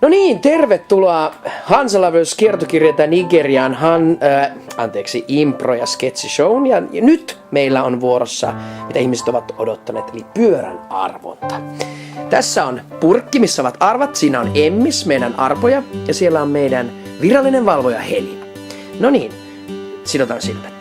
No niin, tervetuloa Hansalavers kiertokirjata Nigerian impro- ja sketsishown. Ja nyt meillä on vuorossa, mitä ihmiset ovat odottaneet, eli pyörän arvonta. Tässä on purkki, missä ovat arvat. Siinä on Emmis, meidän arpoja, ja siellä on meidän virallinen valvoja Heli. No niin, sidotaan silmät.